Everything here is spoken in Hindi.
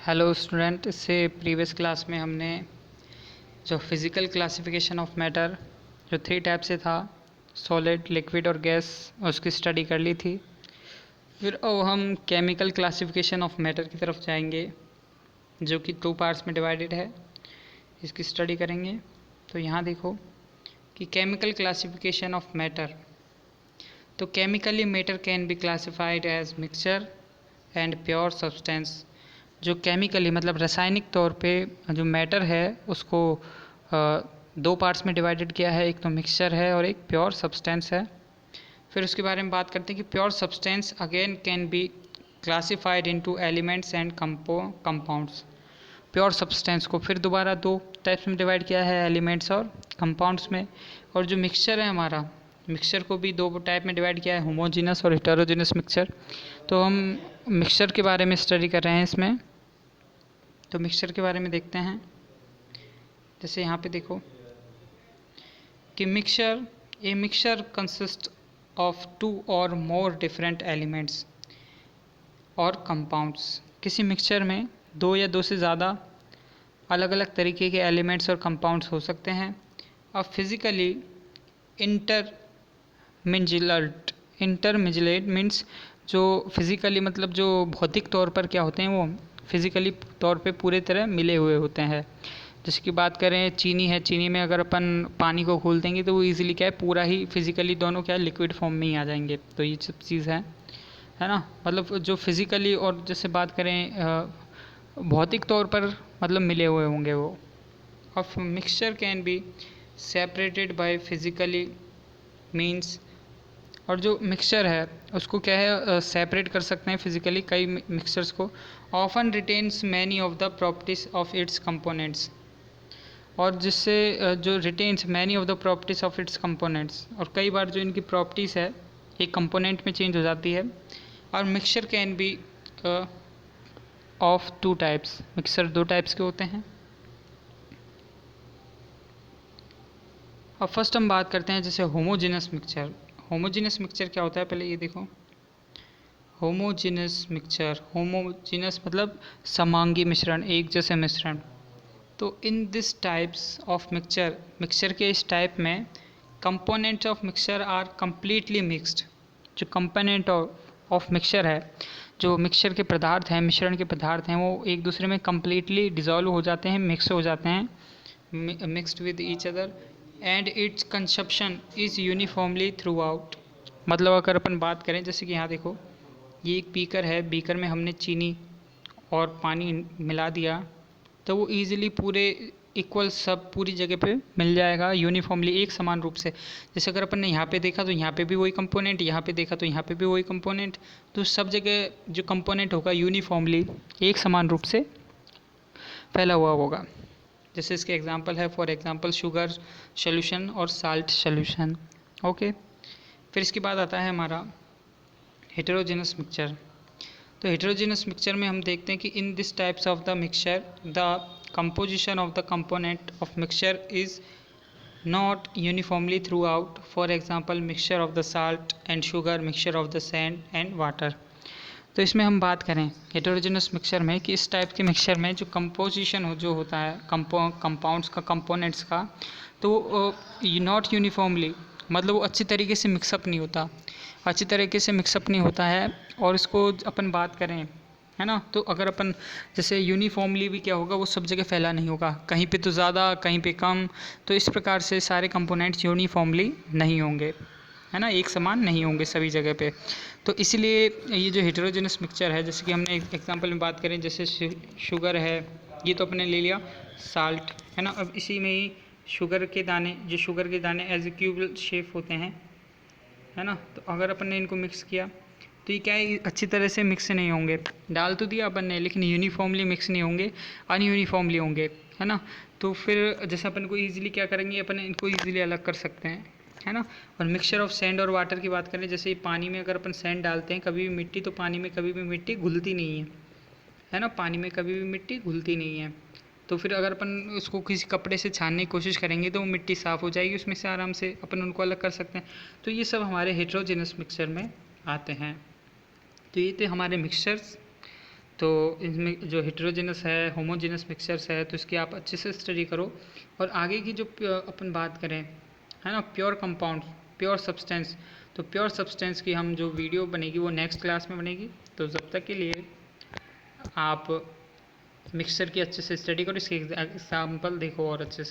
हेलो स्टूडेंट, इससे प्रीवियस क्लास में हमने जो फिज़िकल क्लासिफिकेशन ऑफ मैटर जो 3 टाइप से था, सॉलिड, लिक्विड और गैस, उसकी स्टडी कर ली थी। फिर अब हम केमिकल क्लासिफिकेशन ऑफ मैटर की तरफ जाएंगे, जो कि 2 पार्ट्स में डिवाइडेड है। इसकी स्टडी करेंगे। तो यहाँ देखो कि केमिकल क्लासिफिकेशन ऑफ मैटर। तो chemically matter can be classified as mixture and pure substance. जो केमिकली मतलब रासायनिक तौर पे जो मैटर है उसको 2 पार्ट्स में डिवाइडेड किया है। एक तो मिक्सचर है और एक प्योर सब्सटेंस है। फिर उसके बारे में बात करते हैं कि pure substance again can be classified into elements and compounds. Pure substance को फिर दोबारा 2 टाइप्स में डिवाइड किया है, एलिमेंट्स और कंपाउंड्स में। और जो मिक्सचर है हमारा, मिक्सचर को भी 2 टाइप में डिवाइड किया है, होमोजीनस और हेटेरोजीनस मिक्सचर। तो हम मिक्सचर के बारे में स्टडी कर रहे हैं इसमें। तो मिक्सचर के बारे में देखते हैं। जैसे यहाँ पे देखो कि मिक्सचर कंसिस्ट ऑफ 2 और मोर डिफरेंट एलिमेंट्स और कंपाउंड्स। किसी मिक्सचर में 2 या 2 से ज़्यादा अलग अलग तरीके के एलिमेंट्स और कंपाउंड्स हो सकते हैं। अब फिज़िकली इंटरमिजिलेट मीन्स जो फिज़िकली मतलब जो भौतिक तौर पर क्या होते हैं, वो फिज़िकली तौर पे पूरे तरह मिले हुए होते हैं। जैसे कि बात करें चीनी है, चीनी में अगर अपन पानी को घोल देंगे तो वो इजीली क्या है, पूरा ही फिज़िकली दोनों क्या है, लिक्विड फॉर्म में ही आ जाएंगे। तो ये सब चीज़ है ना। मतलब जो फिज़िकली और जैसे बात करें भौतिक तौर पर मतलब मिले हुए होंगे वो। Of mixture can be separated by physically means. और जो मिक्सचर है उसको क्या है, सेपरेट कर सकते हैं फिज़िकली कई मिक्सचर्स को। Often retains many of the properties of its components. और जिससे जो retains many of the properties of its components, और कई बार जो इनकी प्रॉपर्टीज़ है एक कंपोनेंट में चेंज हो जाती है। और mixture can be of 2 types. Mixture 2 types के होते हैं। अब फर्स्ट हम बात करते हैं जैसे होमोजीनस मिक्सचर। होमोजीनस मिक्सचर क्या होता है, पहले ये देखो। होमोजीनस मिक्सचर, होमोजीनस मतलब समांगी मिश्रण, एक जैसे मिश्रण। तो in this types of mixture, mixture के इस टाइप में components of mixture are completely mixed. जो कंपोनेंट ऑफ मिक्सचर है, जो मिक्सचर के पदार्थ हैं, मिश्रण के पदार्थ हैं, वो एक दूसरे में कंप्लीटली डिज़ोल्व हो जाते हैं, मिक्स हो जाते हैं, mixed with each other and it's consumption is uniformly through out. मतलब अगर अपन बात करें जैसे कि यहाँ देखो, ये एक बीकर है, बीकर में हमने चीनी और पानी मिला दिया तो वो ईज़िली पूरे इक्वल सब पूरी जगह पे मिल जाएगा यूनिफॉर्मली, एक समान रूप से। जैसे अगर अपन ने यहाँ पे देखा तो यहाँ पे भी वही कंपोनेंट, यहाँ पे देखा तो यहाँ पे भी वही कंपोनेंट। तो सब जगह जो कंपोनेंट होगा यूनिफॉर्मली एक समान रूप से फैला हुआ होगा। जैसे इसके एग्जांपल है, फॉर एग्जांपल शुगर सॉल्यूशन और साल्ट सॉल्यूशन। ओके। फिर इसके बाद आता है हमारा हेटेरोजेनस मिक्सचर। तो हेटेरोजेनस मिक्सचर में हम देखते हैं कि इन this types of the mixture the composition of the component of mixture is not uniformly throughout. For example, mixture of the salt and sugar, mixture of the sand and water. तो इसमें हम बात करें हेटेरोजेनस मिक्सचर में कि इस टाइप के मिक्सचर में जो कंपोजिशन हो जो होता है कंपाउंड्स का, कंपोनेंट्स का, तो नॉट यूनिफॉर्मली मतलब वो अच्छी तरीके से मिक्सअप नहीं होता, अच्छी तरीके से मिक्सअप नहीं होता है। और इसको अपन बात करें, है ना, तो अगर अपन जैसे यूनिफॉर्मली भी क्या होगा, वो सब जगह फैला नहीं होगा, कहीं पे तो ज़्यादा कहीं पे कम। तो इस प्रकार से सारे कंपोनेंट्स यूनिफॉर्मली नहीं होंगे, है ना, एक समान नहीं होंगे सभी जगह पे। तो इसलिए ये जो हेटेरोजेनस मिक्सचर है, जैसे कि हमने एक एग्जांपल में बात करें, जैसे शुगर है, ये तो अपने ले लिया साल्ट, है ना। अब इसी में ही शुगर के दाने, जो शुगर के दाने एज ए क्यूब शेप होते हैं, है ना। तो अगर अपन ने इनको मिक्स किया तो ये क्या है, अच्छी तरह से मिक्स नहीं होंगे। डाल तो दिया अपन ने लेकिन यूनिफॉर्मली मिक्स नहीं होंगे, अनयूनिफॉर्मली होंगे, है ना। तो फिर जैसे अपन को ईजिली क्या करेंगे, अपन इनको ईजिली अलग कर सकते हैं, है ना। और मिक्सचर ऑफ सैंड और वाटर की बात करें, जैसे पानी में अगर अपन सैंड डालते हैं कभी भी मिट्टी, तो पानी में कभी भी मिट्टी घुलती नहीं है ना, पानी में कभी भी मिट्टी घुलती नहीं है। तो फिर अगर अपन उसको किसी कपड़े से छानने की कोशिश करेंगे तो वो मिट्टी साफ़ हो जाएगी, उसमें से आराम से अपन उनको अलग कर सकते हैं। तो ये सब हमारे हेटेरोजेनस मिक्सचर में आते हैं। तो ये थे हमारे मिक्सचर्स। तो इसमें जो हेटेरोजेनस है, होमोजेनस मिक्सचर्स है, तो इसकी आप अच्छे से स्टडी करो। और आगे की जो अपन बात करें, है ना, प्योर कंपाउंड, प्योर सब्सटेंस, तो प्योर सब्सटेंस की हम जो वीडियो बनेगी वो नेक्स्ट क्लास में बनेगी। तो जब तक के लिए आप मिक्सचर की अच्छे से स्टडी करो, इसके एग्जाम्पल देखो और अच्छे से